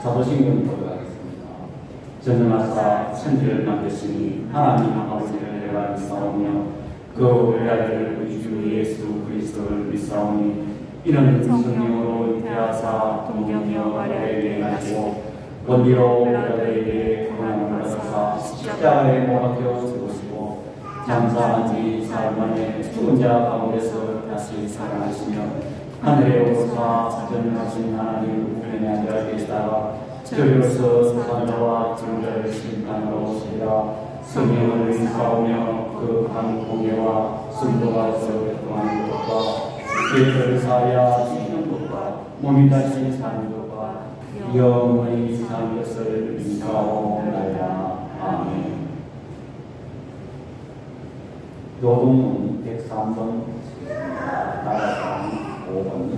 사도신경 보도록 하겠습니다. 전능하사 천지를 만드시니 하나님 아버지를 내가 믿사오며 그 외아들 우리 주 예수 그리스도를 믿사오니 이는 성령으로 잉태하사 동정녀 마리아에게 나시고 원리로 빌라도에게 고난을 받으사 십자가에 못 박혀 죽으시고 장사한 지 사흘 만에 죽은 자 가운데서 다시 살아나시며 하늘에 오르사 전능하신 하나님 우편에 앉아 계시다가 저리로서 사자와 증자를 심판하러 오시리라. 성령을 의사오며 그 한 공예와 순도가서 교통하는 것과 죄를 사하여 지키는 것과 몸이 다시 사는 것과 영원히 사는 것을 의사오나이다. 아멘. 노동문 103번 나라상 5번.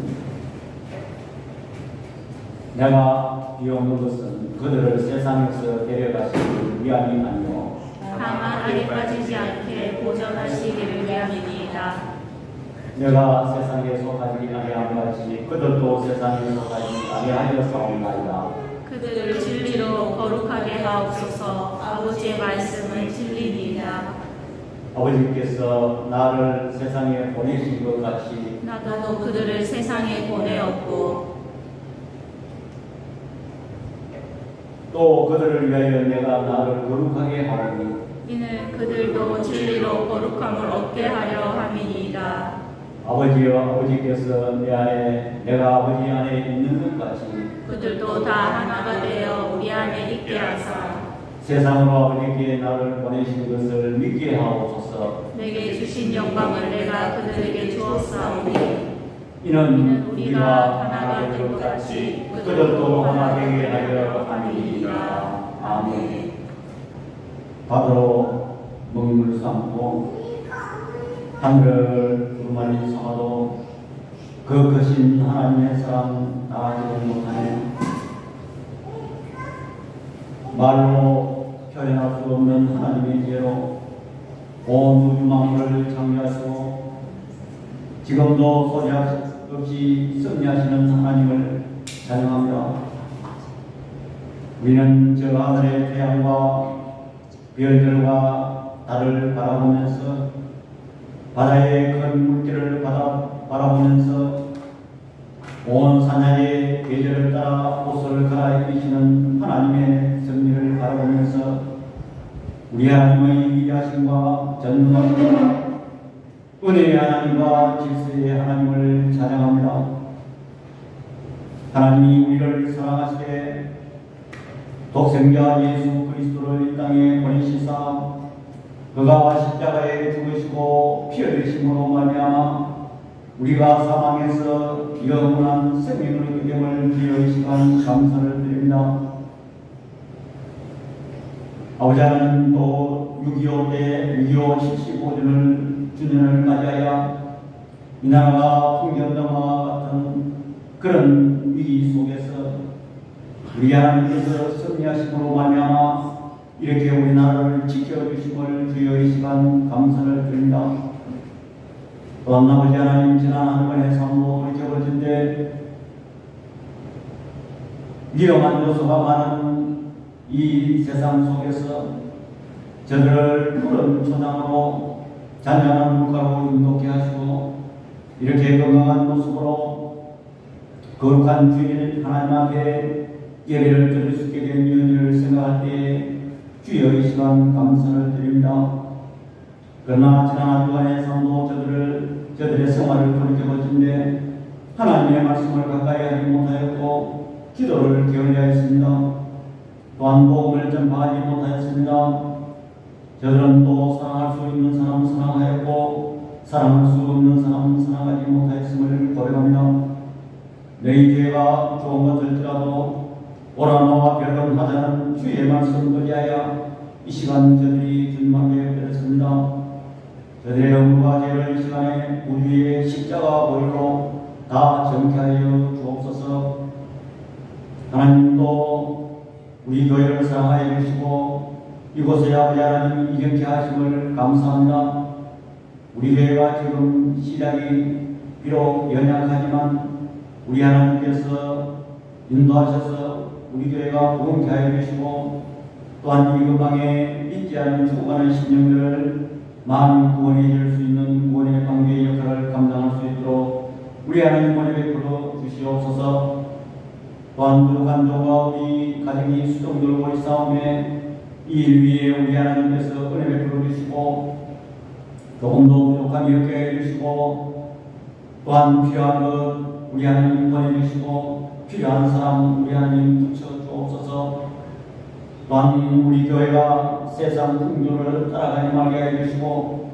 내가 비옵는 것은 그들을 세상에서 데려가시기 위함이 아니요 다만 아래 빠지지 않게 보전하시기를 위함이니이다. 내가 세상에 속하지 아니함같이 그들도 세상에 속하지 아니하였사옵나이다. 그들을 진리로 거룩하게 하옵소서. 아버지의 말씀은 진리니이다. 아버지께서 나를 세상에 보내신 것 같이 나도 그들을 세상에 보내었고 또 그들을 위하여 내가 나를 거룩하게 하오니 이는 그들도 진리로 거룩함을 얻게 하려 함이니이다. 아버지여 아버지께서 내 안에 내가 아버지 안에 있는 것 같이 그들도 다 하나가 되어 우리 안에 있게 하사 세상으로 아버지께 나를 보내신 것을 믿게 하옵소서. 내게 주신 영광을 내가 그들에게 주었사오니 이는 우리가 하나가 된 것 같이 그들도 하나 되게 하려 함이니이다. 아멘. 받으러 먹물 삼고 하늘을 두루마리 삼아도 그 크신 하나님의 사랑 나아지지 못하네. 말로 표현할 수 없는 하나님의 지혜로 온 우주 만물을 창조하시고 지금도 소리 없이 섭리하시는 하나님을 찬양합니다. 우리는 저 하늘의 태양과 별들과 달을 바라보면서 바다의 큰 물결을 바라보면서 온 사냥의 계절을 따라 옷을 갈아입히시는 하나님의 섭리를 바라보면서 우리 하나님의 위대하심과 전능하심과 은혜의 하나님과 질서의 하나님을 찬양합니다. 하나님이 우리를 사랑하시되 독생자 예수 그리스도를 이 땅에 보내시사 그가 십자가에 죽으시고 피 흘리심으로 말미암아 우리가 사망에서 영원한 생명을 얻게 됨을 주여 이 시간 감사를 드립니다. 아버지 하나님 또 6.25 때 6.25 75주년을 주년을 맞이하여 이 나라가 풍경등화와 같은 그런 위기 속에서 우리 하나님께서 섭리하심으로 말미암아 이렇게 우리나라를 지켜주심을 주여 이 시간 감사를 드립니다. 또한 아버지 하나님 지난 한 번의 삶도 돌이켜보신데 위험한 요소가 많은 이 세상 속에서 저들을 푸른 초장으로 잔잔한 물가로 인도케 하시고 이렇게 건강한 모습으로 거룩한 주일 하나님 앞에 예배를 드릴 수 있게 된 은혜를 생각할 때에 주여 이 시간 감사를 드립니다. 그러나 지난 한 주간의 삶도 저들의 생활을 돌이켜보신데 하나님의 말씀을 가까이 하지 못하였고 기도를 게을리하였습니다. 또한 복음을 전파하지 못하였습니다. 저들은 또 사랑할 수 있는 사람 사랑하였고 사랑할 수 없는 사람 사랑하지 못하였음을 고백합니다. 너희 죄가 좋은 것들지라도 오라노와 결론하자는 주의 말씀을 위하여 이 시간 저들이 주님께 드렸습니다. 저들의 영과 죄를 이 시간에 우주의 십자가 보혈로 다 정케하여 주옵소서. 하나님도 우리 교회를 사랑하여 주시고 이곳에 아버지 하나님 이렇게 하심을 감사합니다. 우리 교회가 지금 시작이 비록 연약하지만 우리 하나님께서 인도하셔서 우리 교회가 부흥케 하여 주시고 또한 이 근방에 믿지 않는 죽어가는 심령들을 마음 구원해 줄 수 있는 구원의 관계의 역할을 감당할 수 있도록 우리 하나님 은혜 베풀어 주시옵소서. 또한 부족한 종과 우리 가정이 수종들고 우리 싸움에 이 일 위에 우리 하나님께서 은혜 베풀어 주시고 조금도 부족함이 없게 해주시고 또한 필요한 것 우리 하나님 보내주시고 필요한 사람 우리 하나님 붙여주옵소서. 또한 우리 교회가 세상 풍조를 따라가지 말게 해주시고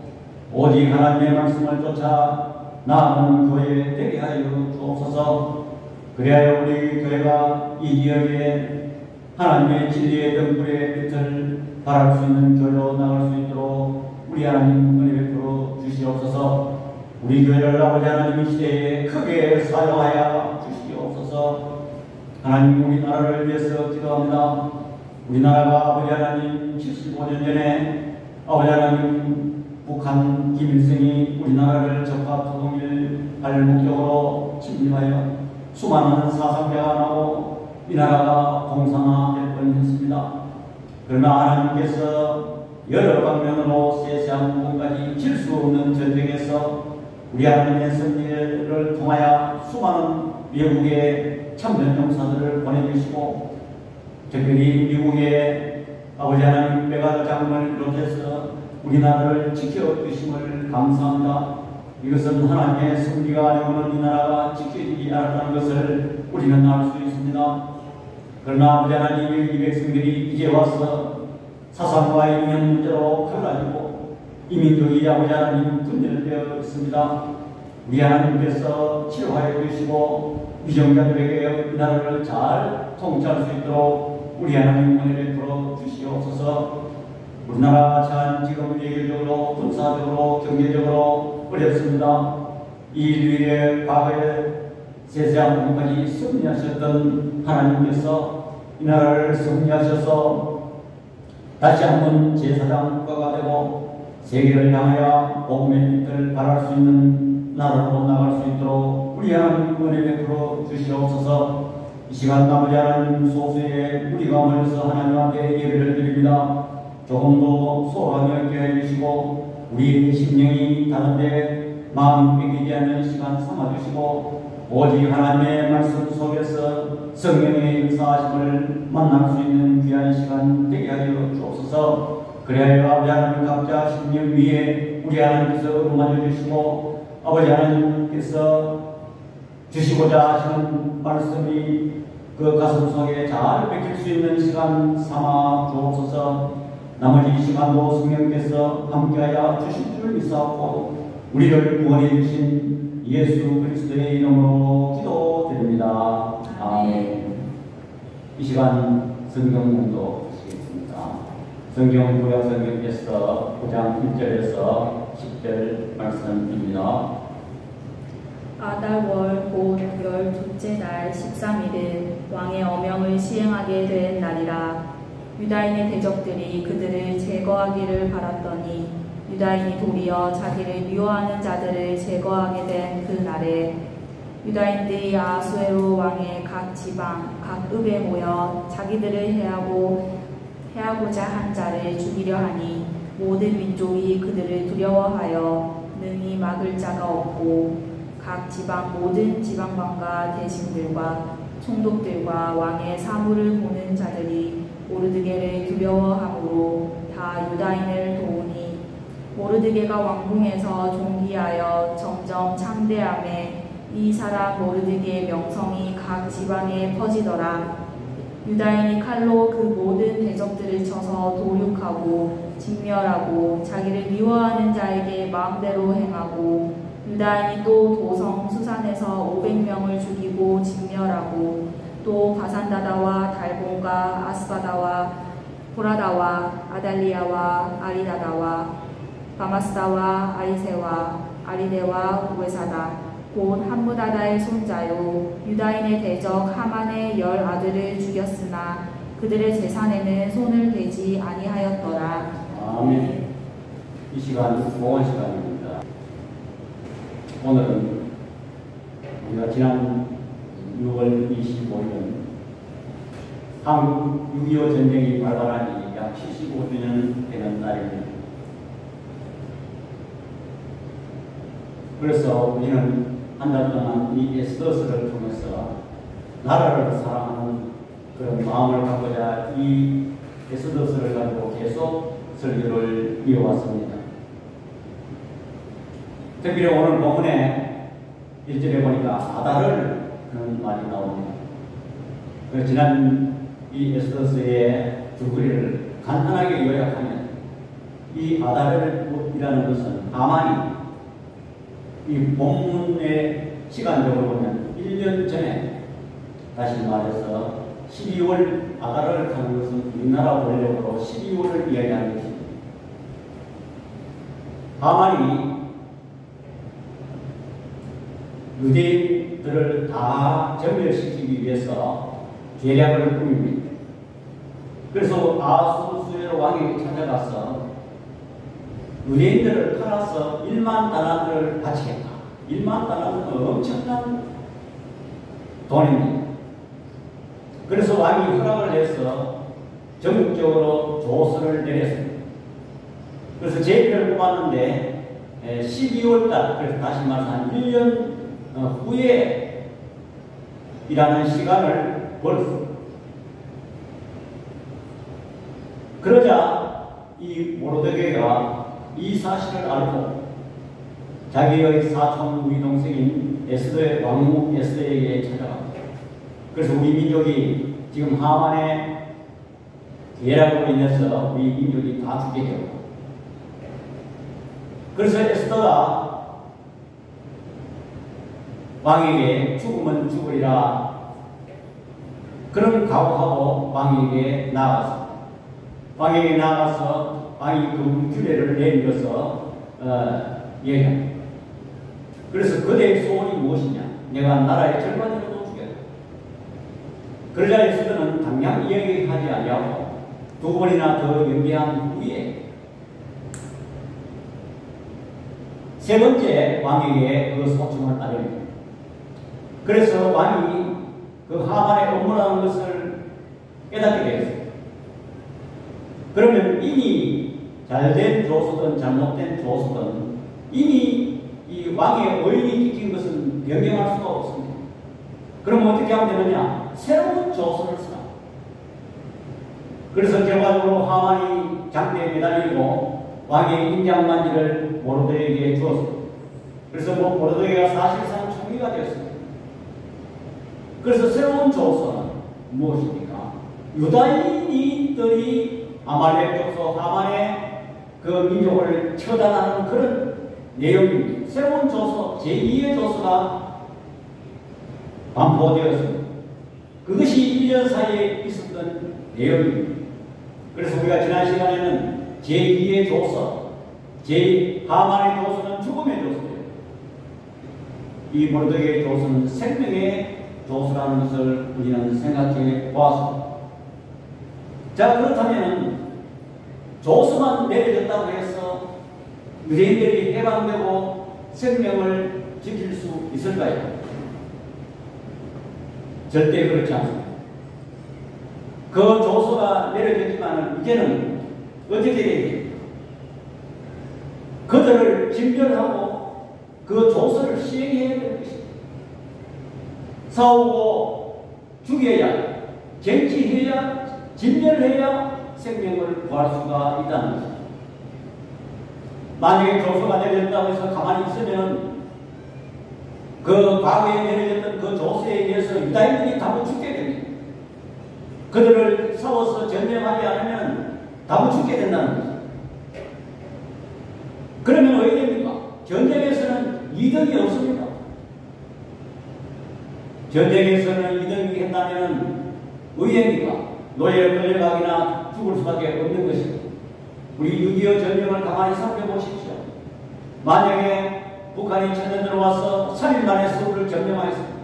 오직 하나님의 말씀을 쫓아 나아가는 교회 되게 하여 주옵소서. 그래야 우리 교회가 이 지역에 하나님의 진리의 등불의 빛을 발할 수 있는 교회로 나갈 수 있도록 우리 하나님 은혜 베풀어 주시옵소서. 우리 교회를 아버지 하나님 이 시대에 크게 사용하여 주시옵소서. 하나님 우리나라를 위해서 기도합니다. 우리나라가 아버지 하나님 75년 전에 아버지 하나님 북한 김일성이 우리나라를 적화 통일할 목적으로 침입하여 수많은 사상자가 나고 이 나라가 공산화될 뻔했습니다. 그러나 하나님께서 여러 방면으로 세세한 부분까지 질 수 없는 전쟁에서 우리 하나님의 승리를 통하여 수많은 외국의 참전 용사들을 보내주시고 특별히 미국의 아버지 하나님 백악장을 비롯해서 우리나라를 지켜주심을 감사합니다. 이것은 하나님의 승리가 아니고는 이 나라가 지켜지지 않았다는 것을 우리는 알 수 있습니다. 그러나 아버지 하나님 이 백성들이 이제 와서 사상과 이념 문제로 갈라지고 이 민족이 아버지 하나님 분열되어 있습니다. 우리 하나님께서 치료하여 주시고 위정자들에게 이 나라를 잘 통치할 수 있도록 우리 하나님 은혜 베풀어 주시옵소서. 우리나라 참 지금 외교적으로 군사적으로 경제적으로 어렵습니다. 이 일 위에 과거에 세세한 부분까지 승리하셨던 하나님께서 이 나라를 승리하셔서 다시 한번 제사장 국가가 되고 세계를 향하여 복음의 빛을 발할 수 있는 나라로 나갈 수 있도록 우리 하나님 은혜 베풀어 주시옵소서. 이 시간 아버지 하나님 소수의 우리가 모여서 하나님께 예배를 드립니다. 조금도 소홀하게 없게 해주시고 우리의 심령이 다른데 마음이 뺏기지 않는 시간 삼아주시고 오직 하나님의 말씀 속에서 성령의 역사하심을 만날 수 있는 귀한 시간 되게 하여 주옵소서. 그래야 아버지 하나님 각자 심령 위에 우리 하나님께서 응하여 주시고 아버지 하나님께서 주시고자 하시는 말씀이 그 가슴 속에 잘 뺏길 수 있는 시간 삼아 주옵소서. 나머지 시간도 성령께서 함께하여 주실 줄 믿사옵고 우리를 구원해 주신 예수 그리스도의 이름으로 기도드립니다. 아멘. 이 시간 성경 공독하시겠습니다. 성경 구약 성경에서 9장 1절에서 10절 말씀입니다. 아달월 곧 열 둘째 날 13일은 왕의 어명을 시행하게 된 날이라. 유다인의 대적들이 그들을 제거하기를 바랐더니 유다인이 도리어 자기를 미워하는 자들을 제거하게 된 그 날에 유다인들이 아하수에로 왕의 각 지방 각 읍에 모여 자기들을 해하고자 한 자를 죽이려 하니 모든 민족이 그들을 두려워하여 능히 막을 자가 없고 각 지방 모든 지방관과 대신들과 총독들과 왕의 사물을 보는 자들이 모르드게를 두려워함으로 다 유다인을 도우니 모르드게가 왕궁에서 존귀하여 점점 창대함에 이 사람 모르드게의 명성이 각 지방에 퍼지더라. 유다인이 칼로 그 모든 대적들을 쳐서 도륙하고 진멸하고 자기를 미워하는 자에게 마음대로 행하고 유다인이 또 도성 수산에서 500명을 죽이고 진멸하고 또 바산다다와 달본과 아스바다와 보라다와 아달리아와 아리다다와 바마스다와 아리세와 아리데와 우에사다 곧 함무다다의 손자요 유다인의 대적 하만의 10 아들을 죽였으나 그들의 재산에는 손을 대지 아니하였더라. 아멘. 이 시간 복원 시간입니다. 오늘은 우리가 지난 6월 25일 한국 6.25 전쟁이 발발한 지 약 75주년 되는 날입니다. 그래서 우리는 한 달 동안 이 에스더스를 통해서 나라를 사랑하는 그런 마음을 갖고자 이 에스더스를 가지고 계속 설교를 이어왔습니다. 특별히 오늘 본문에 1절에 보니까 아달을 그런 말이 나옵니다. 지난 이 에스더스의 줄거리를 간단하게 요약하면 이 아달이라는 것은 하만이 이 본문의 시간적으로 보면 1년 전에 다시 말해서 12월 아달을 타는 것은 우리나라 원력으로 12월을 이야기하는 것입니다. 하만이 유대인들을 다 전멸시키기 위해서 계략을 꾸밉니다. 그래서 아수수에로 왕에게 찾아가서 유대인들을 팔아서 1만 다나트를 바치겠다. 1만 다나트는 엄청난 돈입니다. 그래서 왕이 허락을 해서 전국적으로 조서를 내렸습니다. 그래서 제비를 뽑았는데 12월달, 그래서 다시 말해서 한 1년 후에 일하는 시간을 벌었습니다. 그러자 이 모르드게가 이 사실을 알고 자기의 사촌 우리 동생인 에스더의 왕후 에스더에게 찾아갑니다. 그래서 우리 민족이 지금 하만의 계략으로 인해서 우리 민족이 다 죽게 되고, 그래서 에스더가 왕에게 죽으면 죽으리라 그런 각오하고 왕에게 나아갔습니다. 왕에게 나아가서 왕이 그 규례를 내밀어서 얘기합니다. 그래서 그대의 소원이 무엇이냐? 내가 나라의 절반이라도 주겠다. 그러자 에스더는 당장 이야기하지 아니하고 2번이나 더 연기한 후에 세 번째 왕에게 그 소청을 따릅니다. 그래서 왕이 그 하만의 업무라는 것을 깨닫게 되었습니다. 그러면 이미 잘된 조서든 잘못된 조서든 이미 이 왕의 오인이 찍힌 것은 변경할 수가 없습니다. 그럼 어떻게 하면 되느냐? 새로운 조서를 쓰라. 그래서 결과적으로 하만이 장대에 매달리고 왕의 인장반지를 모르드게에게 주었습니다. 그래서 모르드게가 사실상 총리가 되었습니다. 그래서 새로운 조서는 무엇입니까? 유다인들이 아말렉 족속 하만의 그 민족을 처단하는 그런 내용입니다. 새로운 조서, 제2의 조서가 반포되었습니다. 그것이 1년 사이에 있었던 내용입니다. 그래서 우리가 지난 시간에는 제2의 조서, 하만의 조서는 죽음의 조서예요. 이 모르드게의 조서는 생명의 조서라는 것을 우리는 생각해 보았습니다. 자, 그렇다면 조서만 내려졌다고 해서 유대인들이 해방되고 생명을 지킬 수 있을까요? 절대 그렇지 않습니다. 그 조서가 내려졌지만 이제는 어떻게 되겠습니까? 그들을 진멸하고 그 조서를 시행해야 될 것입니다. 싸우고 죽여야, 쟁취해야, 진멸해야 생명을 구할 수가 있다는 것입니다. 만약에 조서가 내려졌다고 해서 가만히 있으면 그 과거에 내려졌던 그 조서에 의해서 유다인들이 다부 죽게 됩니다. 그들을 싸워서 전쟁하지 않으면 다부 죽게 된다는 것입니다. 그러면 왜 됩니까? 전쟁에서는 이득이 없습니다. 전쟁에서는 이득이 했다면 의외입니까? 노예에 끌려가기나 죽을 수밖에 없는 것입니다. 우리 6.25 전쟁을 가만히 살펴보십시오. 만약에 북한이 천년 들어와서 3일 만에 서울을 점령하였습니다.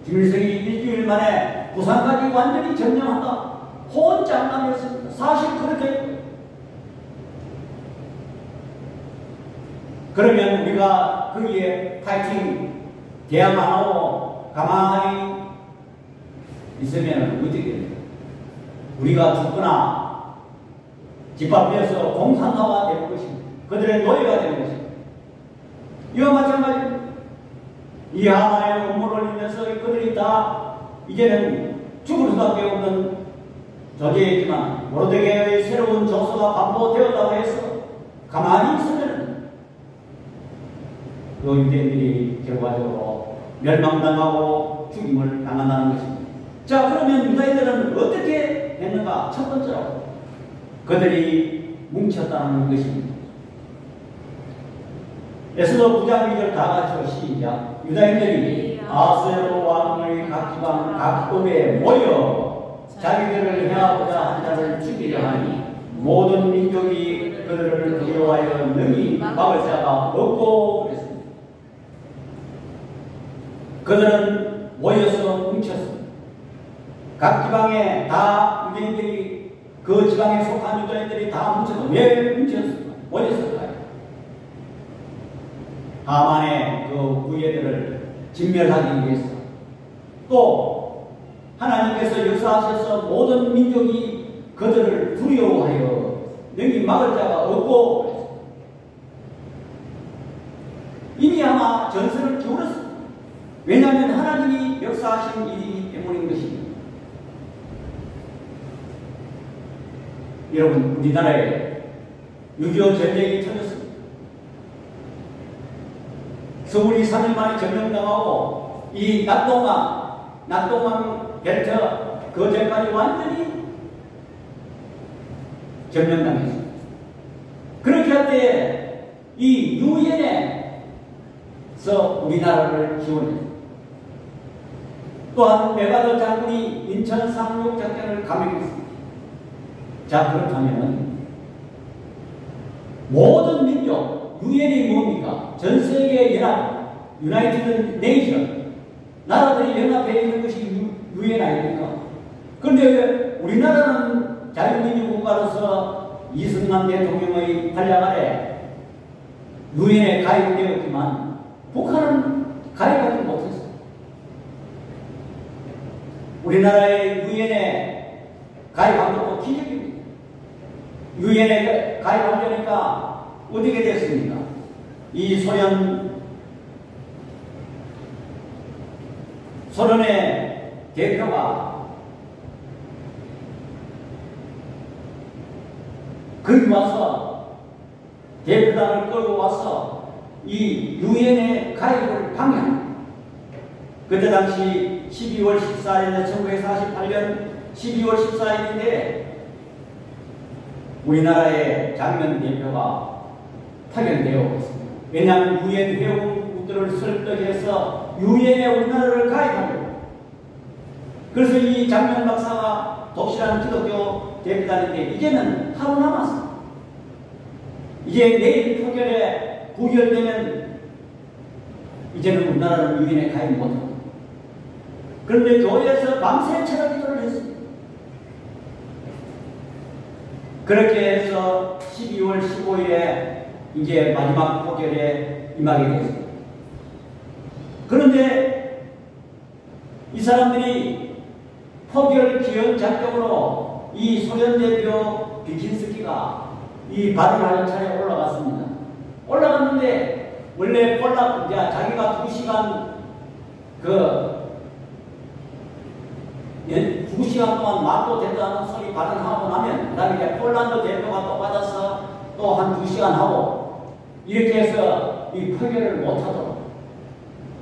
김일성이 일주일 만에 부산까지 완전히 점령한다. 호언장담했습니다. 사실 그렇게 했고요. 그러면 우리가 거기에 파이팅 대항 안 하고 가만히 있으면 어떻게 됩니까? 우리가 죽거나 집합되어서 공산화가 되는 것입니다. 그들의 노예가 되는 것입니다. 이와 마찬가지입니다. 이 하만의 음모를 인해서 그들이 다 이제는 죽을 수밖에 없는 존재이지만 모르드게의 새로운 조서가 반포되었다고 해서 가만히 있으면 그 유대인들이 결과적으로 멸망당하고 죽임을 당한다는 것입니다. 자, 그러면 유다인들은 어떻게 했는가? 첫 번째로 그들이 뭉쳤다는 것입니다. 에스더 9장 2절 다 같이 시작. 유다인들이 아하스웨로 왕의 각 지방 각 읍에 모여 자기들을 해하고자 한 자를 죽이려 하니 모든 민족이 그들을 두려워하여 능히 막을 자가 없고 그랬습니다. 그들은 모여서 뭉쳤습니다. 각 지방에 다 유대인들이 그 지방에 속한 유다인들이 다 뭉쳐서 왜 뭉쳤을까? 모였을까요? 하만의 그 후예들을 진멸하기 위해서 또 하나님께서 역사하셔서 모든 민족이 그들을 두려워하여 능히 막을 자가 없고 이미 아마 전선을 기울였습니다. 왜냐하면 하나님이 역사하신 일이기 때문인 것입니다. 여러분, 우리나라에 6.25 전쟁이 터졌습니다. 서울이 3일 만에 점령당하고 이 낙동강 벨트 그 전까지 완전히 점령당했습니다. 그렇게 할 때 이 유엔에서 우리나라를 지원했습니다. 또한 메가더 장군이 인천 상륙 작전을 감행했습니다. 자, 그렇다면 모든 민족, 유엔이 뭡니까? 전 세계 연합, 유나이티드 네이션, 나라들이 연합해 있는 것이 유엔 아닙니까? 그런데 우리나라는 자유민주 국가로서 이승만 대통령의 활약 아래 유엔에 가입되었지만 북한은 가입하지 못했어요. 우리나라의 유엔에 가입한 것도 기적입니다. 유엔에 가입하려니까 어떻게 됐습니까? 이 소련의 대표가 거기 와서 대표단을 끌고 와서 이 유엔에 가입을 방해합니다. 그때 당시 12월 14일, 1948년 12월 14일인데 우리나라의 장면 대표가 파견되어 있습니다. 왜냐하면 유엔 회원국들을 설득해서 유엔에 우리나라를 가입하려고. 그래서 이 장면 박사가 독실한 기독교 대표단인데 이제는 하루 남았습니다. 이제 내일 표결에 부결되면 이제는 우리나라는 유엔에 가입 못합니다. 그런데 교회에서 밤새 철학 기도를 했습니다. 그렇게 해서 12월 15일에 이제 마지막 포결에 임하게 되었습니다. 그런데 이 사람들이 포결 기원 작정으로 이 소련 대표 비킨스키가 이 발언하는 차례에 올라갔습니다. 올라갔는데 원래 자기가 2시간 2시간 동안 말도 된다는 소리 발언하고 나면 그 다음에 폴란드 대표가 또 받아서 또 한 2시간 하고 이렇게 해서 이 표결을 못하도록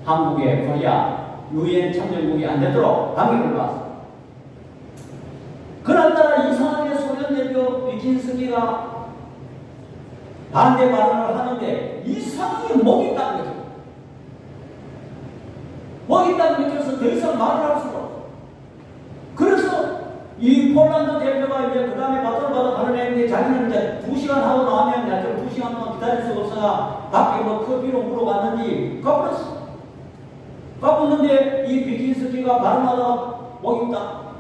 한국의 코리아 유엔 참여국이 안 되도록 방해를 받았습니다. 그날따라 이상하게 소련 대표 비킨스키가 반대 발언을 하는데 이상하게 목이 딱 맥혀. 목이 딱 맥혀서 더 이상 말을 할 수가 없어. 그래서 이 폴란드 대표가 이제 그 다음에 바톤을 받아 발언했는데 자기는 이제 2시간 하고 나오면 좀 2시간 동안 기다릴 수가 없어서 밖에 뭐 커피로 물어봤는지 까불었어. 까불는데 이 비킨스키가 발언하다가 목이 딱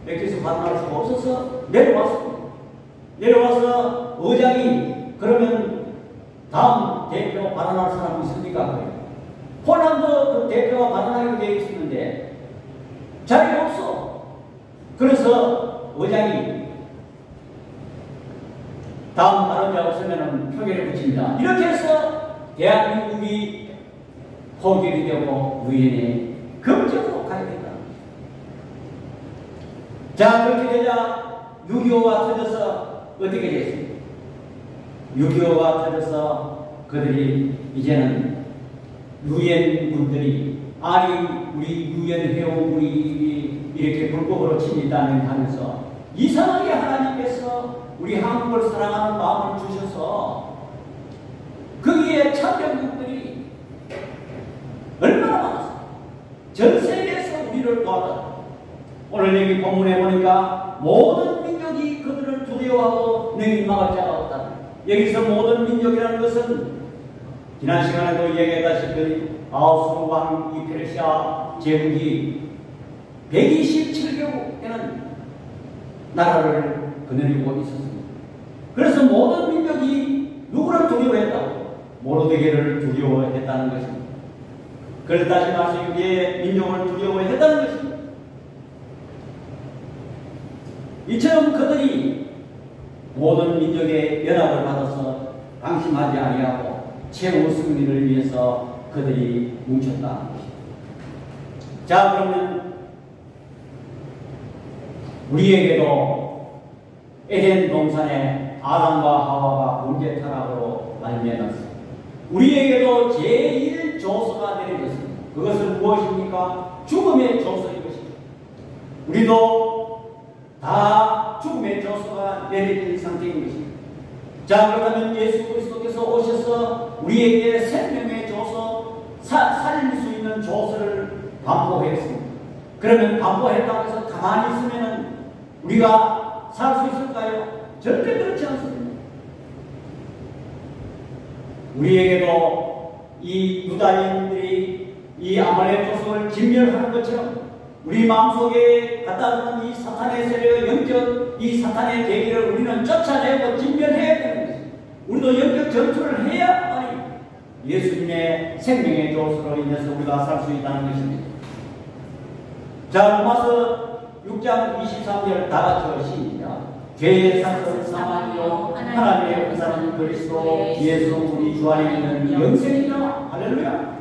맥혀서 발언할 수가 없어서 내려왔습니다. 내려와서 의장이 그러면 다음 대표 발언할 사람이 있습니까? 폴란드 그 대표가 발언하기로 되어 있었는데 자리가 없어. 그래서 의장이 다음 발언자 없으면 표결에 붙입니다. 이렇게 해서 대한민국이 포결이 되고 유엔에 금적으로 가야 된다. 자, 그렇게 되자 6.25가 터져서 어떻게 됐습니까? 6.25가 터져서 그들이 이제는 유엔 군들이 아니 우리 유엔 회원국이 이렇게 불법으로 침입하는 하면서 이상하게 하나님께서 우리 한국을 사랑하는 마음을 주셔서 거기에 참전국들이 얼마나 많았어요. 전 세계에서 우리를 도와줬다. 오늘 여기 본문에 보니까 모든 민족이 그들을 두려워하고 능히 막을 자가 없다. 여기서 모든 민족이라는 것은 지난 시간에도 얘기했다시피 아수르 왕 이 페르시아 제국이 127개국에는 나라를 거느리고 있었습니다. 그래서 모든 민족이 누구를 두려워했다고? 모르드게를 두려워했다는 것입니다. 그래서 다시 말해서 유대의 민족을 두려워했다는 것입니다. 이처럼 그들이 모든 민족의 연합을 받아서 방심하지 아니하고 최후 승리를 위해서 그들이 뭉쳤다는 것입니다. 자, 그러면 우리에게도 에덴 동산에 아담과 하와가 문제 타락으로 말미암았습니다. 우리에게도 제1조서가 내려졌습니다. 그것은 무엇입니까? 죽음의 조서인 것입니다. 우리도 다 죽음의 조서가 내려진 상태인 것입니다. 자, 그렇다면 예수 그리스도께서 오셔서 우리에게 생명의 조서, 살릴 수 있는 조서를 반포했습니다. 그러면 반포했다고 해서 가만히 있으면 우리가 살 수 있을까요? 절대 그렇지 않습니다. 우리에게도 이 유다인들이 이 아말렉 조성을 진멸하는 것처럼 우리 마음속에 갖다 놓은 이 사탄의 세력, 영적 이 사탄의 계기를 우리는 쫓아내고 진멸해야 되는 것입니다. 우리도 영적 전투를 해야만이 예수님의 생명의 조서로 인해서 우리가 살 수 있다는 것입니다. 자, 로마서 6장 23절 다 같이 시작. 죄의 삭은 사망이요 하나님의 은사는 그리스도 예수 우리 주 안에 있는 영생이라. 할렐루야.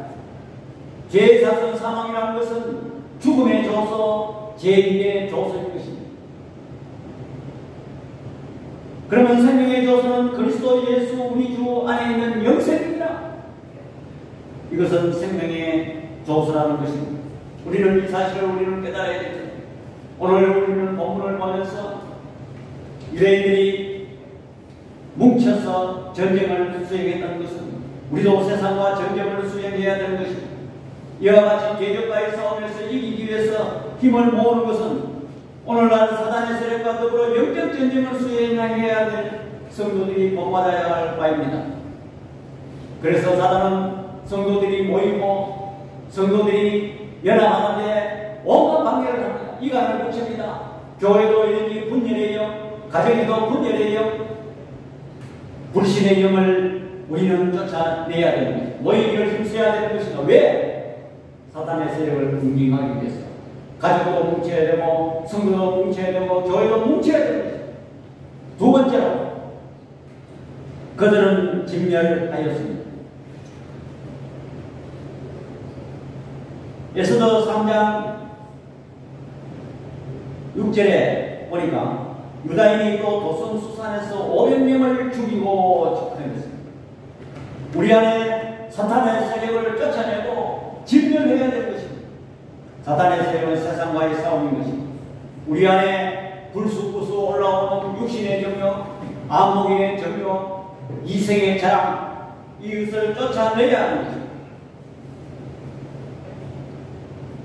죄의 삭은 사망이라는 것은 죽음의 조서, 제1의 조서인 것입니다. 그러면 생명의 조서는 그리스도 예수 우리 주 안에 있는 영생이라. 이것은 생명의 조서라는 것입니다. 우리는 이 사실을 우리는 깨달아야 됩니다. 오늘 우리는 본문을 보면서 유대인들이 뭉쳐서 전쟁을 수행했다는 것은 우리도 세상과 전쟁을 수행해야 되는 것입니다. 이와 같이 대적과의 싸움에서 이기기 위해서 힘을 모으는 것은 오늘날 사단의 세력과 더불어 영적 전쟁을 수행해야 될 성도들이 본받아야 할 바입니다. 그래서 사단은 성도들이 모이고 성도들이 연합하는데 온갖 방해를 합니다. 이간을 붙입니다. 교회도 이렇게 분열의 영, 가정에도 분열의 영, 불신의 영을 우리는 쫓아내야 되는 것입니다. 모이기를 힘써야 되는 것입니다. 왜? 사탄의 세력을 응징하기 위해서. 가족도 뭉쳐야 되고 성도도 뭉쳐야 되고 교회도 뭉쳐야 되는 것입니다. 두 번째로 그들은 진멸하였습니다. 에스더 3장 6절에 보니까 유다인이 또 도성수산에서 500명을 죽이고 축하했습니다. 우리 안에 사탄의 세력을 쫓아내고 진멸해야 되는 것입니다. 사탄의 세력은 세상과의 싸움인 것입니다. 우리 안에 불쑥불쑥 올라오는 육신의 정욕, 안목의 정욕, 이생의 자랑, 이것을 쫓아내야 하는 것입니다.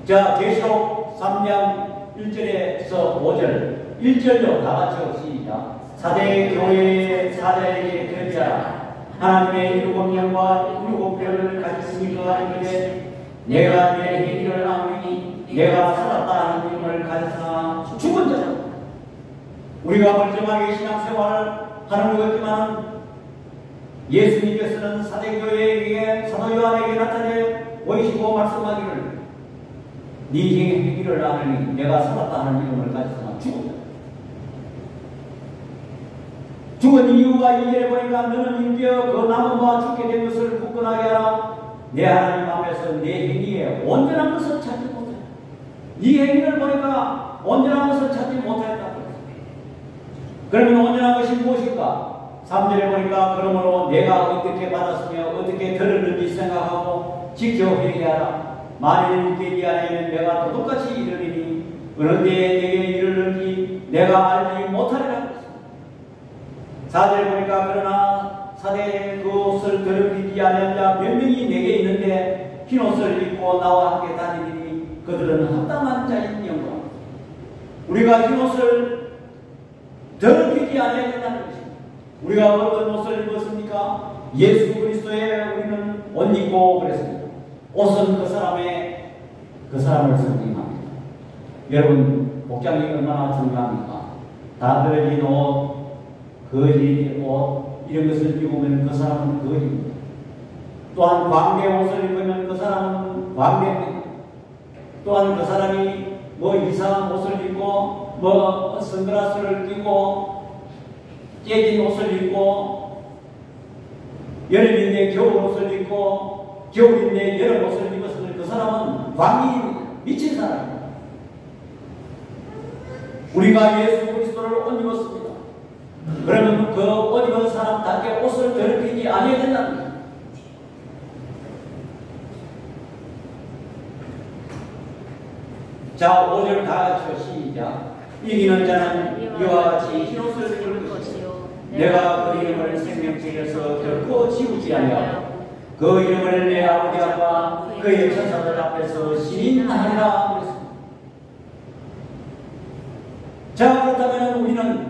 자, 계시록 3장 1절에서 5절 1절로 다 같이 시작. 사대 교회의 사자에게 들으라. 하나님의 7영과 7별을 가졌으니까 이르되 내가 내 행위를 아노니 내가 살았다 하는 힘을 가져사 죽은 자다. 우리가 멀쩡하게 신앙생활을 하는 거지만 예수님께서는 사대교회에게 사도 요한에게 나타내 보이시고 말씀하기를 네 행위를 아느니 내가 살았다 하는 이름을 가져서 죽었다. 죽은 이유가 2절에 보니까 너는 인겨 그 나무와 죽게 된 것을 굳건하게 하라. 내 하나님 앞에서 내 행위에 온전한 것을 찾지 못했다. 네 행위를 보니까 온전한 것을 찾지 못했다. 그러면 온전한 것이 무엇인가? 3절에 보니까 그러므로 내가 어떻게 받았으며 어떻게 들었는지 생각하고 지켜 회개하라. 만일 되지 않으면 내가 도둑같이 이르리니 어느 때에 내게 이르는지 내가 알지 못하리라. 4절에 보니까 그러나 사대에 그 옷을 더럽히지 않은 자 몇 명이 내게 있는데 흰 옷을 입고 나와 함께 다니니 그들은 합당한 자인 영광. 우리가 흰 옷을 더럽히지 않아야 된다는 것입니다. 우리가 어떤 옷을 입었습니까? 예수 그리스도의 우리는 옷 입고 그랬습니다. 옷은 그 사람을 선징합니다. 여러분 복장이 얼마나 중요합니까? 다 떨어진 옷, 거지 옷 이런 것을 입으면 그 사람은 거지입니다. 또한 광대 옷을 입으면 그 사람은 광대입니다. 또한 그 사람이 뭐 이상한 옷을 입고 뭐 선글라스를 끼고 깨진 옷을 입고 여름인데 겨울 옷을 입고 겨울인데 여름 옷을 입었으면 그 사람은 광이 미친 사람입니다. 우리가 예수 그리스도를 옷 입었습니다. 그러면 그 옷 입은 사람답게 옷을 더럽히지 않아야 된다는 거예요. 자, 5절 다 같이 시작. 이기는 자는 이와 같이 흰 옷을 입을 것이요 내가 그 이름을 생명책에서 결코 지우지 아니하고 그 이름을 내 아버지 앞과 그의 천사들 앞에서 시인하리라 그랬습니다. 자, 그렇다면 우리는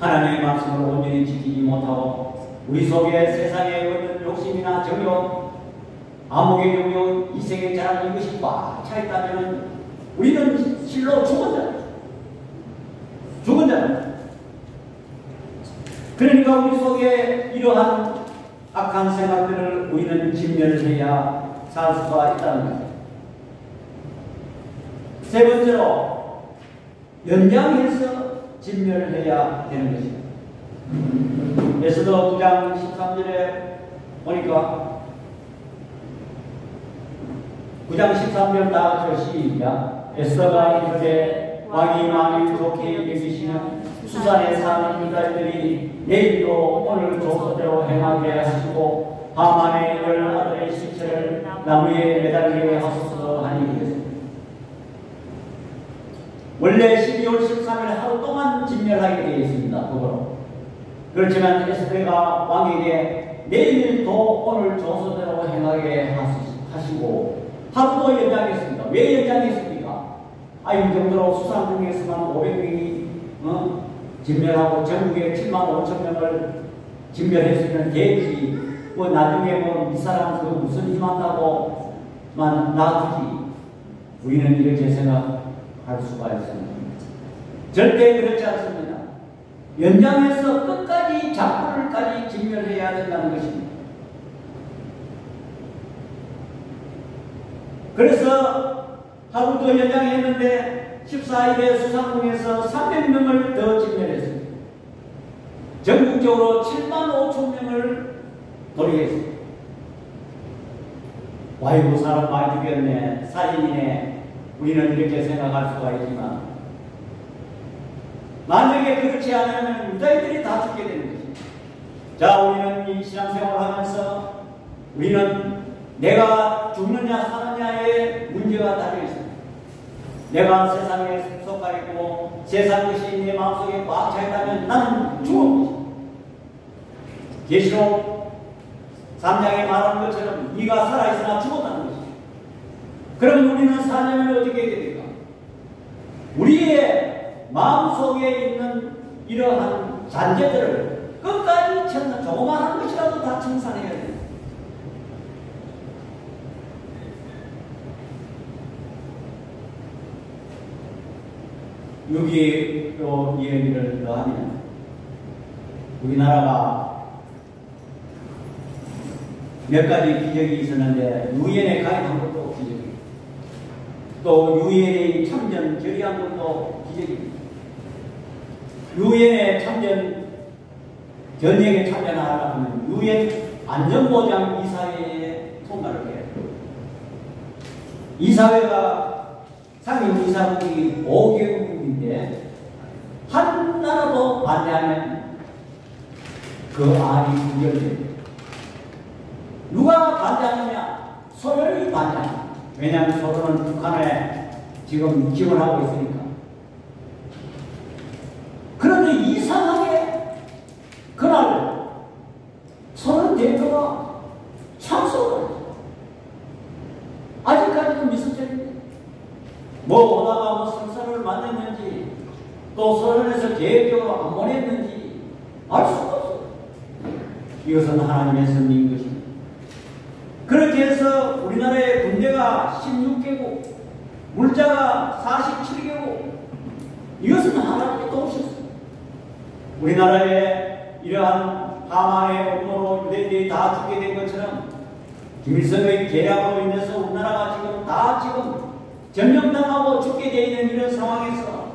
하나님의 말씀을 온전히 지키지 못하고 우리 속에 세상에 있는 욕심이나 정욕, 암흑의 정욕, 이생의 자랑 이것이 꽉 차 있다면 우리는 실로 죽은 자입니다. 죽은 자입니다. 그러니까 우리 속에 이러한 악한 생각들을 우리는 진멸을 해야 살 수가 있다는 거죠. 세 번째로 연장해서 진멸을 해야 되는 것입니다. 에스더 9장 13절에 보니까 9장 13절 다 같이 시작. 에스더가 이르되 왕이 마음이 좋게 여기시면 수산에 사는 유다인들이 내일도 오늘 조서대로 행하게 하시고 하만의 10아들의 시체를 나무에 매달리게 하소서 하니 그랬습니다. 원래 12월 13일 하루 동안 진멸하게 되어 있습니다. 그거로. 그렇지만 에스더가 왕에게 내일도 오늘 조서대로 행하게 하시고 하루도 연장했습니다. 왜 연장했습니까? 이 정도로 수산궁에서만 500명이 진멸하고 전국에 7만 5천 명을 진멸했으면 되지. 뭐 나중에 뭐 이 사람 그 무슨 힘한다고만 놔두지. 우리는 이렇게 생각할 수가 있습니다. 절대 그렇지 않습니다. 연장해서 끝까지 작물까지 진멸해야 된다는 것입니다. 그래서 하루 더 연장했는데 14일에 수산궁에서 300명을 더 진멸했습니다. 전국적으로 7만 5천 명을 도리했습니다. 와이고 사람 많이 죽였네, 살인이네, 우리는 이렇게 생각할 수가 있지만 만약에 그렇지 않으면 유다인들이 다 죽게 되는 것입니다. 자, 우리는 이 신앙생활을 하면서 우리는 내가 죽느냐 사느냐의 문제가 달려있습니다. 내가 세상에 속하 있고 세상 것이 내 마음속에 꽉 차 있다면 나는 죽은 것입니다. 계시록 3장에 말한 것처럼 네가 살아있으나 죽었다는 것입니다. 그럼 우리는 살려면 어떻게 해야 됩니까? 우리의 마음속에 있는 이러한 잔재들을 끝까지 조그마한 것이라도 다 청산해야 됩니다. 여기에 또 이야기를 더하면 우리나라가 몇 가지 기적이 있었는데 유엔에 가입한 것도 기적입니다. 또 유엔에 참전 결의한 것도 기적입니다. 유엔에 전쟁에 참전하려고 하면 유엔 안전보장 이사회에 통과를 해요. 이사회가 상임 이사국이 5개국인데 한 나라도 반대하면 그 안이 부결됩니다. 누가 반대하느냐? 소련이 반대합니다. 왜냐하면 소련은 북한에 지금 지원하고 있으니까. 그런데 이상하게 그날 소련 대표가 참석을 했어요. 아직까지도 미스터리입니다. 뭐 오다가 뭐 성사를 만났는지 또 소련에서 계획적으로 안 보냈는지 알 수가 없어요. 이것은 하나님의 섭리인 것입니다. 그렇게 해서 우리나라의 군대가 16개국, 물자가 47개국, 이것은 하나님의 도우셨습니다. 우리나라에 이러한 하만의 업무로 유대인들이 다 죽게 된 것처럼 김일성의 계략으로 인해서 우리나라가 지금 점령당하고 죽게 되어 있는 이런 상황에서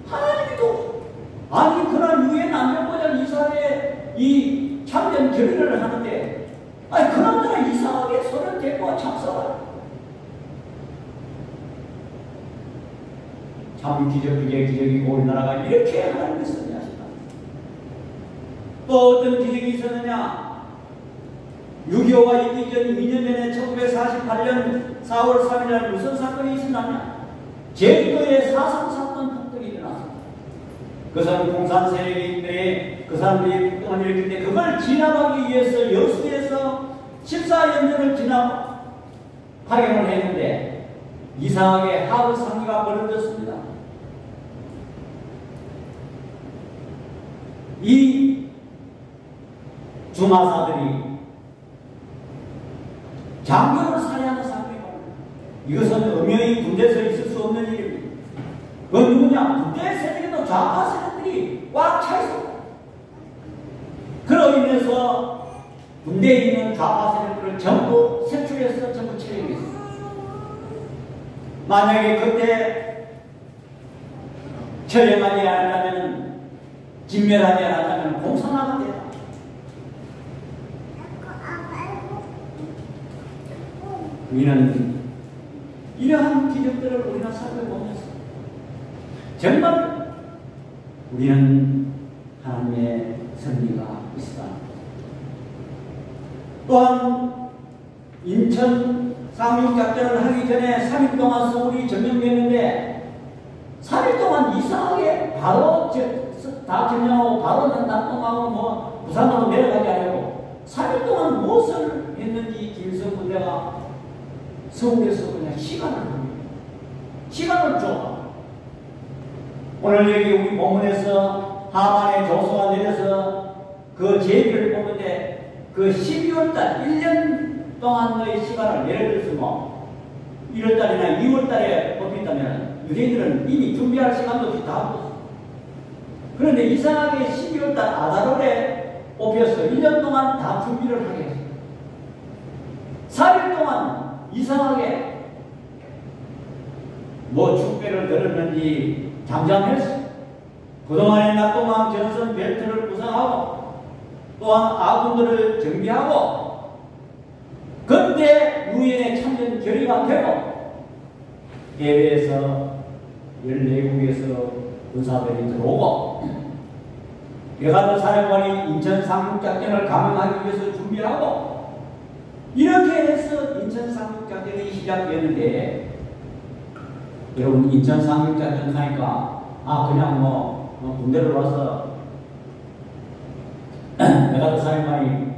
하나님이 도우셨습니다. 아니 그날 유엔 안전보장 이사회에 이 참전 결의를 하는데 아니 그나저나 이상하게 소련 대표가 참석을 참 기적이고 우리나라가 이렇게 하나님의 섭리하셨다. 또 어떤 기적이 있었느냐? 6.25가 있기 전 2년 전에 1948년 4월 3일 날 무슨 사건이 있었느냐? 제주도에 4.3 사건 폭동이 일어났습니다. 그것은 공산 세력인들의 그 사람들이 폭동을 일으켰는데 그걸 진압하기 위해서 여수에서 14연전을 진압하려고 했는데 이상하게 하급 상기가 벌어졌습니다. 이 주마사들이 장교를 살해하는 사건이 벌어졌습니다. 이것은 엄연히 군대에서 있을 수 없는 일입니다. 그건 누구냐? 군대 세력에도 좌파 세력들이 꽉 차 있습니다. 그로 인해서 군대에 있는 좌파 세력들을 전부 색출해서 전부 처리했습니다. 만약에 그때 처리하지 않았다면, 진멸하지 않았다면 공산화가 됐다. 우리는 이러한 기적들을 우리가 살펴보면서 정말 우리는 하나님의 섭리가 있다. 또한 인천 상륙작전을 하기 전에 3일 동안 서울이 점령됐는데 3일 동안 이상하게 바로 다 점령하고 바로 낙동하고 뭐 부산으로 내려가지 않고 3일 동안 무엇을 했는지 김일성 군대가 서울에서 그냥 시간을 합니다. 시간을 줘. 오늘 여기 우리 본문에서 하만의 조서가 내려서 그 제비를 보는데 그 12월달 1년 동안의 시간을 예를 들어서 뭐 1월달이나 2월달에 뽑힌다면 유대인들은 이미 준비할 시간도 없이 다 하고 그런데 이상하게 12월달 아다롤에 뽑혀서 1년 동안 다 준비를 하게 했습니다. 4일 동안 이상하게 뭐 축배를 들었는지 잠잠했어. 그동안의 낙동강 전선 벨트를 구성하고 또한 아군들을 정비하고 그때 유엔의 참전 결의가 되고 해외에서 14국에서 의사들이 들어오고 여가도 사령관이 인천 상륙작전을 감행하기 위해서 준비하고 이렇게 해서 인천 상륙작전이 시작되는데 여러분 인천 상륙작전 하니까 그냥 군대를 와서 여가도 사령관이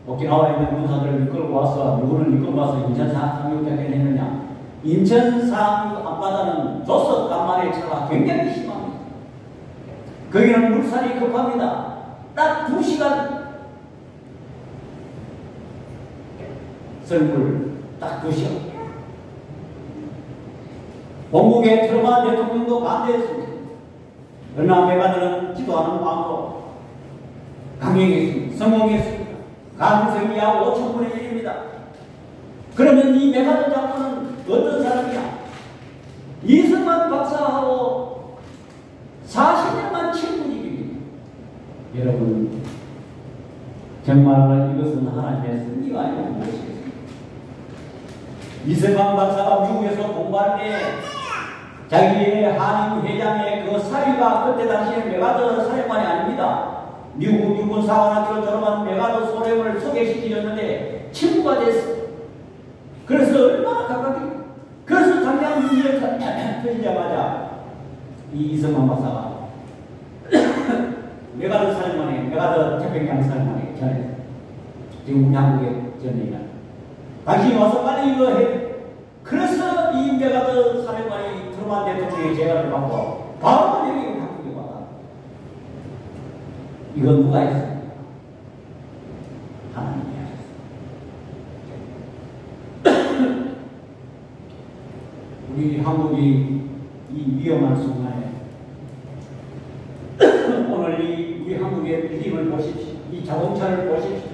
오키나와에 있는 군사들을 이끌고 와서 누구를 이끌고 와서 인천 상륙작전을 했느냐? 인천 상륙 앞바다는 조석 간만의 차가 굉장히 심합니다. 거기는 물살이 급합니다. 딱 2시간 설물 딱 2시간. 본국의 트루만 대통령도 반대했습니다. 그러나 메가드는 기도하는 마음으로 강행했습니다. 성공했습니다. 가능성이 약 5,000분의 1입니다. 그러면 이 메가드 장군은 어떤 사람이냐? 이승만 박사하고 40년만 친구입니다. 여러분, 정말 이것은 하나님의 승리가 아니고 무엇이겠습니까? 이승만 박사가 미국에서 공부할 때 자기의 한인 회장의 그 사위가 그때 당시에 메가더 사령관이 아닙니다. 미국 육군 사관학교를 졸업한 메가더 소령을 소개시키셨는데 친구가 됐어요. 그래서 얼마나 가깝게, 그래서 당장 문제를 터지자마자 이 이승만 박사가 메가더 사령관에, 메가더 태평양 사령관에 전해, 지금 우리 한국에 전해이나 당신이 와서 빨리 이거 해. 그래서 이 메가더 사령관이 트루만 대통령의 제안을 받고 바로 여기 한국에 와가. 이건 누가 했습니까? 하나님이 하셨습니다. 우리 한국이 이 위험한 순간에 오늘 우리 한국의 비림을 보십시오. 이 자동차를 보십시오.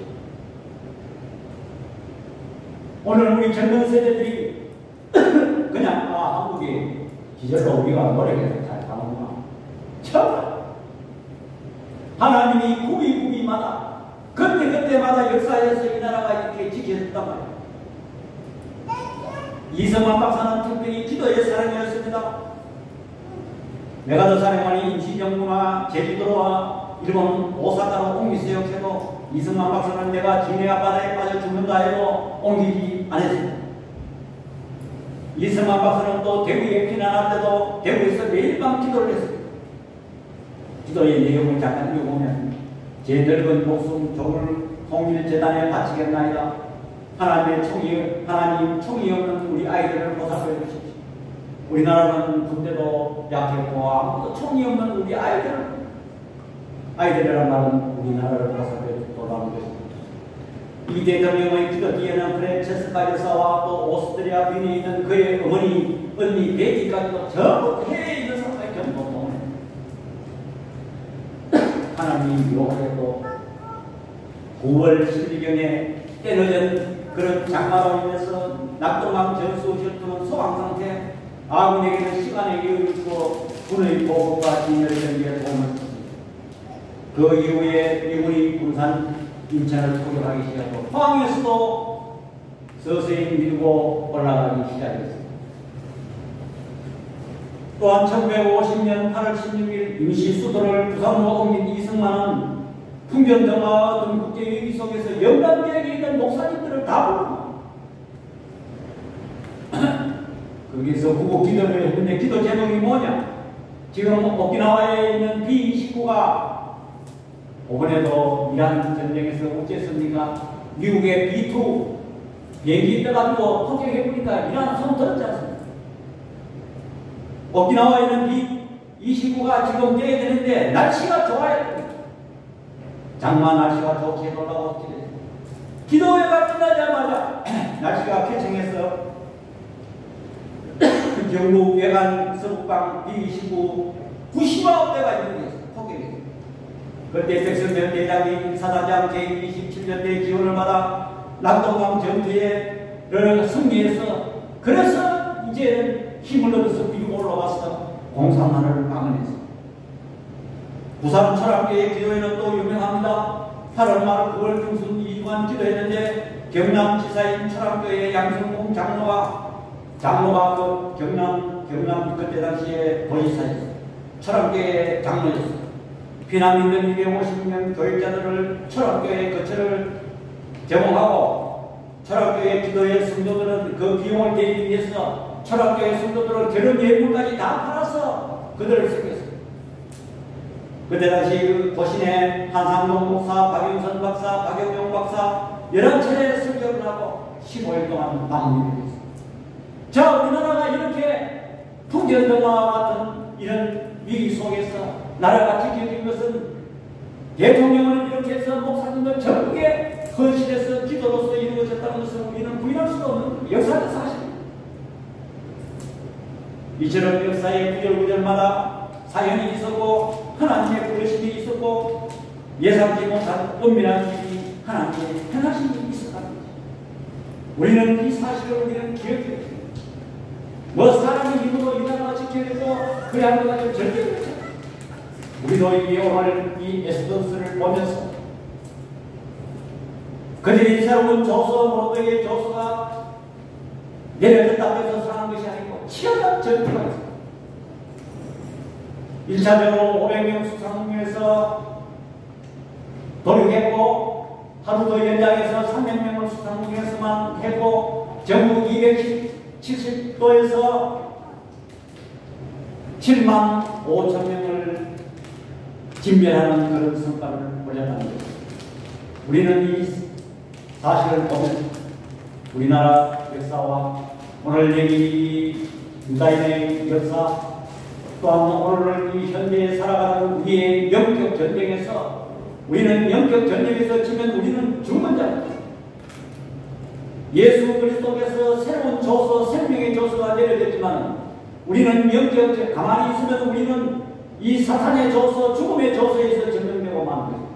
오늘 우리 젊은 세대들이 그냥 한국이 기절로 우리가 노력해서 잘 가는구나. 참 하나님이 구비마다 그때마다 역사에서 이 나라가 이렇게 지켜졌단 말이에요. 이승만 박사는 특별히 기도의 사람이었습니다. 메가더 사령관이 임시정부나 제주도와 일본 오사카로 옮기세요 해도 이승만 박사는 내가 기내아 바다에 빠져 죽는다 해도 옮기지 않았습니다. 이승만 박사는 또 대구에 피난할 때도 대구에서 매일 밤 기도를 했습니다. 기도의 내용을 잠깐 읽어보면 제 늙은 목숨 종을 통일재단에 바치겠나이다. 하나님 총이 없는 우리 아이들을 보살펴 주십시오. 우리나라는 군대도 약했고 아무도 총이 없는 우리 아이들이란 말은 우리나라를 보살펴 주도라는 것입니다. 이 대통령의 기도 뒤에는 프란체스카 여사와 또 오스트리아 빈에 있는 그의 어머니, 언니, 베티까지도 전부 해외에 있는 사람의 경고도 하나님이 묘하게도 9월 12경에 때늦은 그런 장마로 인해서 낙동강 전수 혈투는 소강상태, 아군에게는 시간의 여유를 주고 군의 보급과 진열의 경기에 도움을 줬습니다. 그 이후에 미군이 군산 인천을 포격하기 시작하고 포항에서도 서서히 밀고 올라가기 시작했습니다. 또한 1950년 8월 16일 임시 수도를 부산으로 옮긴 이승만은 풍견등화 등 국제위기 속에서 영남지역에 있는 목사님들을 다 부르고 거기서 구국 기도를 했는데 기도 제목이 뭐냐? 지금 오키나와에 있는 B-29가 이번에도 이란 전쟁에서 어쨌습니까? 미국의 B-2 비행기 떠가지고 폭격해보니까 이란 손 들었지 않습니까? 오키나와에 있는 B-29가 지금 떼야 되는데 날씨가 좋아야 됩니다. 장마 날씨가 좋게 돌아오고 기도회가 끝나자마자 날씨가 쾌청해서 경북 외관 서북방 B-29 90아홉대가 있는 게 있어요. 폭격이. 그때 백선면 대장이 사단장 제27년대 지원을 받아 낙동강 전투에를 승리해서 그래서 이제는 힘을 얻어서 미국 올라가서 공산화를 강언했습니다. 부산 철학교의 기도회는 또 유명합니다. 8월 말 9월 중순 2주간 기도했는데 경남지사인 철학교의 양성공 장로가 그 경남 그때 당시에 도지사였어요. 철학교의 장로였어요. 피난민들 250명 교육자들을 철학교의 거처를 제공하고 철학교의 기도회 성도들은 그 비용을 대기 위해서 철학교의 성도들을 결혼 예물까지 다 팔아서 그들을 섬겼어요. 그때 당시 그 도신의 한상동 목사, 박영선 박사, 박영용 박사 11차례 설교를 하고 15일 동안 방문을 했습니다. 자, 우리나라가 이렇게 풍전등화와 같은 이런 위기 속에서 나라가 지켜진 것은 대통령을 이렇게 해서 목사님들 전국에 헌신해서 기도로서 이루어졌다는 것을 우리는 부인할 수 없는 역사적 사실입니다. 이처럼 역사의 구절구절마다 사연이 있었고 하나님의 부르심이 있었고 예상치 못한 은밀한 일이 하나님의 행하심이 있었다는 것입니다. 우리는 이 사실을 우리는 기억해야 됩니다. 뭐 사람의 힘으로 이 나라가 지켜내고 그래 하는 것은 절대 그렇지 않습니다. 우리도 이 오늘 이 에스더스를 보면서 그들이 새로운 조서 모로드의 조서가 내려졌다고 해서 사는 것이 아니고 치열한 전투가 있습니다. 1차적으로 500명 수상중에서 돌격했고 하루도 연장해서 300명을 수상중에서만 했고 전국 270도에서 7만 5천 명을 진멸하는 그런 성과를 올렸다는 것입니다. 우리는 이 사실을 보면 우리나라 역사와 오늘 여기 유다인의 역사 또한 오늘 이 현대에 살아가는 우리의 영적 전쟁에서 우리는 영적 전쟁에서 지면 우리는 죽는 자입니다. 예수 그리스도께서 새로운 조서, 생명의 조서가 내려졌지만 우리는 영적 가만히 있으면 우리는 이 사탄의 조서, 죽음의 조서에서 전쟁되고 마는 것입니다.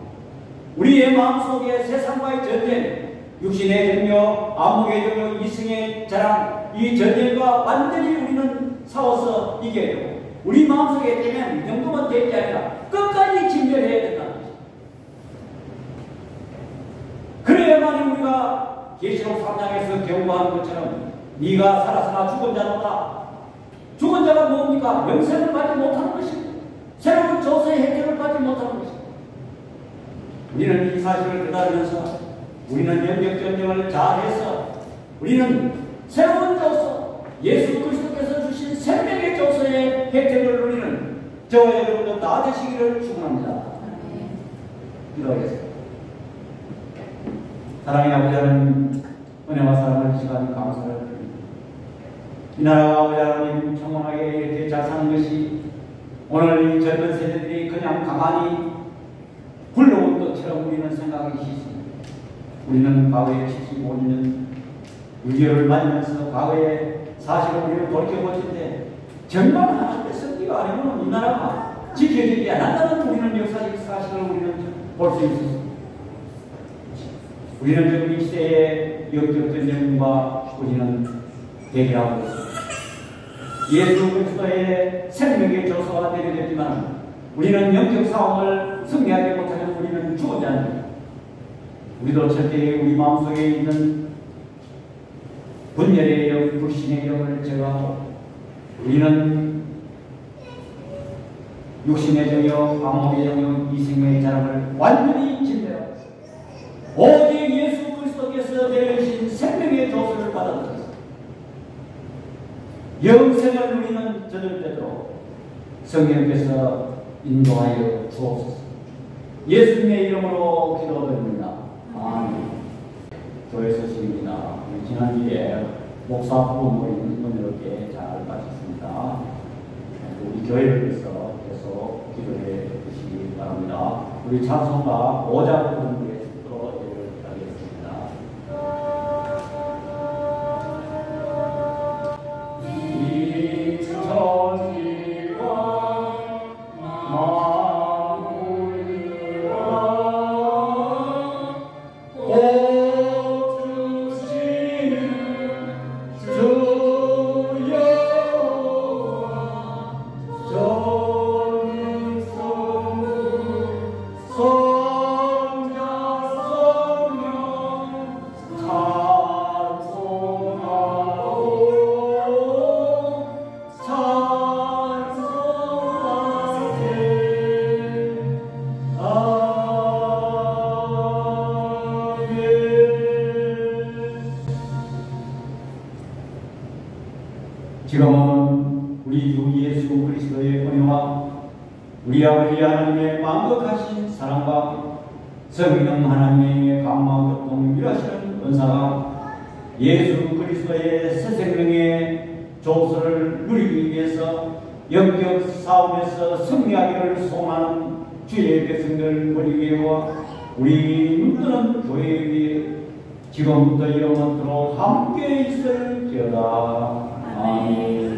우리의 마음속에 세상과의 전쟁, 육신의 정력, 암흑의 정력, 이승의 자랑, 이 전쟁과 완전히 우리는 싸워서 이겨야 되고 우리 마음속에 되면 이 정도만 되지 아니라 끝까지 진멸해야 된다는 것입니다. 그래야만 우리가 계시록 3장에서 경고하는 것처럼 네가 살았으나 죽은 자로다. 죽은 자가 뭡니까? 영생을 받지 못하는 것입니다. 새로운 조서의 혜택을 받지 못하는 것입니다. 우리는 이 사실을 깨달으면서 우리는 영적 전쟁을 잘해서 우리는 새로운 조서, 예수 그리스도께서 주신 생명의 조서의 혜택을 누리는 저와 여러분도 다 되시기를 축원합니다. 기도하겠습니다. 사랑의 아버지 하나님, 은혜와 사랑을 시간 감사를 드립니다. 이 나라가 아버지 하나님 평온하게 이렇게 잘 사는 것이 오늘 이 젊은 세대들이 그냥 가만히 굴러온 것처럼 우리는 생각하기 싫습니다. 우리는 과거에 75년 6.25를 맞으면서 과거에 사실은 우리를 돌이켜보실 때 정말 하나님의 섭리가 아니면 이 나라가 지켜지지 않았다는 우리는 역사적 사실을 우리는 볼 수 있습니다. 우리는 지금 이 시대의 영적 전쟁과 우리는 대결하고 있습니다. 예수 그리스도의 생명의 조서가 내려졌지만 우리는 영적 싸움을 승리하지 못하면 우리는 죽은 자입니다. 우리도 절대 우리 마음속에 있는 분열의 영, 불신의 영을 제거하고 우리는 육신의 정욕, 암흑의 정욕, 이생의 자랑을 완전히 진멸하고 오직 예수 그리스도께서 내려주신 생명의 조서를 받아들였습니다. 영생을 누리는 저들 되도록 성령께서 인도하여 주옵소서. 예수님의 이름으로 기도드립니다. 아멘. 교회 소식입니다. 지난주에 목사 부모님 은혜롭게 잘 마쳤습니다. 우리 교회를 위해서 계속 기도해 주시기 바랍니다. 우리 찬송가 5장 부분에 듣도록 하겠습니다. 지금은 우리 주 예수 그리스도의 은혜와 우리 아버지 하나님의 만극하신 사랑과 성령 하나님의 감화 교통 유하시는 은사가 예수 그리스도의 새 생명의 조서를 누리기 위해서 영적 싸움에서 승리하기를 소망하는 주의 백성들 우리 위에와 우리 눈뜨는 교회 위에 지금부터 영원토록 함께 있을지어다. 아멘.